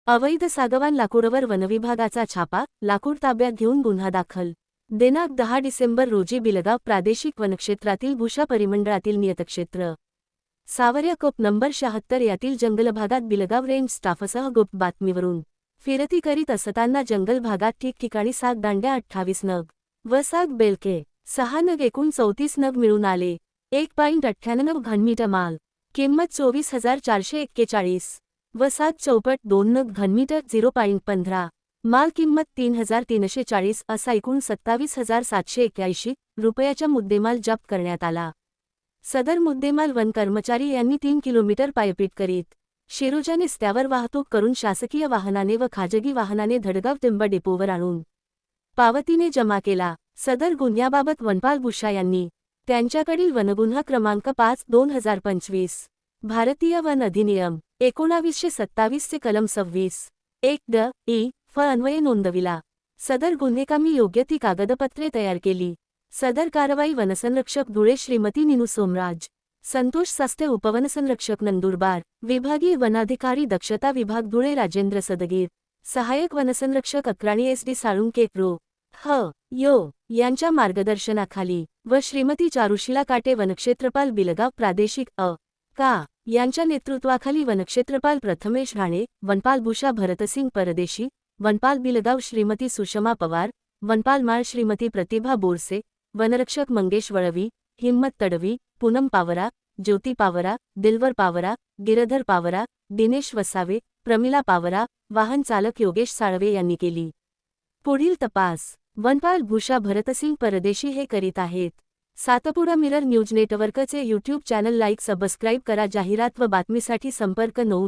अवैध सागवान लाकूडवर वनविभागाचा छापा, लाकूड ताब्यात घेऊन गुन्हा दाखल. दिनांक 10 डिसेंबर रोजी बिलगाव प्रादेशिक वनक्षेत्रातील भुशा परिमंडळातील नियतक्षेत्र सावर्या कोप नंबर 76 यातील जंगल भागात बिलगाव रेंज स्टाफसह गुप्त बातमीवरून फिरती करीत असताना जंगल भागात ठिकठिकाणी साग दांड्या 28 नग व साग बेलके 6 नग एकूण 34 नग मिळून आले. 1.98 घनमीटर माल, किंमत 24,441 व साग चौपट 2 नग घनमीटर 0.15 माल, किंमत 3,340 असा एकूण 27,781 रुपयाचा मुद्देमाल जप्त करण्यात आला. सदर मुद्देमाल वन कर्मचारी यांनी 3 किलोमीटर पायपीट करीत शिरुजाने रस्त्यावर वाहतूक करून शासकीय वाहनाने व खाजगी वाहनाने धडगाव टिंब डेपोवर आणून पावतीने जमा केला. सदर गुन्ह्याबाबत वनपाल भुशा यांनी त्यांच्याकडील वनगुन्हा क्रमांक 5/2025 भारतीय वन अधिनियम 1927 चे कलम 26(1) फ अन्वये नोंदविला. सदर गुन्हेकामी योग्य ती कागदपत्रे तयार केली. सदर कारवाई वनसंरक्षक धुळे श्रीमती नीनू सोमराज, संतोष सास्ते उपवनसंरक्षक नंदुरबार, विभागीय वनाधिकारी दक्षता विभाग धुळे राजेंद्र सदगीर, सहाय्यक वनसंरक्षक अक्राणी SD साळुंके रो ह यो यांच्या मार्गदर्शनाखाली व श्रीमती चारुशिला काटे वनक्षेत्रपाल बिलगाव प्रादेशिक का यांच्या नेतृत्वाखाली वनक्षेत्रपाल प्रथमेश राणे, वनपाल भुशा भरतसिंग परदेशी, वनपाल बिलगाव श्रीमती सुषमा पवार, वनपाल माळ श्रीमती प्रतिभा बोरसे, वनरक्षक मंगेश वळवी, हिम्मत तडवी, पूनम पावरा, ज्योती पावरा, दिलवर पावरा, गिरधर पावरा, दिनेश वसावे, प्रमिला पावरा, वाहन चालक योगेश साळवे यांनी केली. पुढील तपास वनपाल भुशा भरतसिंग परदेशी हे करीत आहेत. सातपुडा मिरर न्यूज नेटवर्कचे यूट्यूब चॅनल लाईक सबस्क्राईब करा. जाहिरात व बातमीसाठी संपर्क 9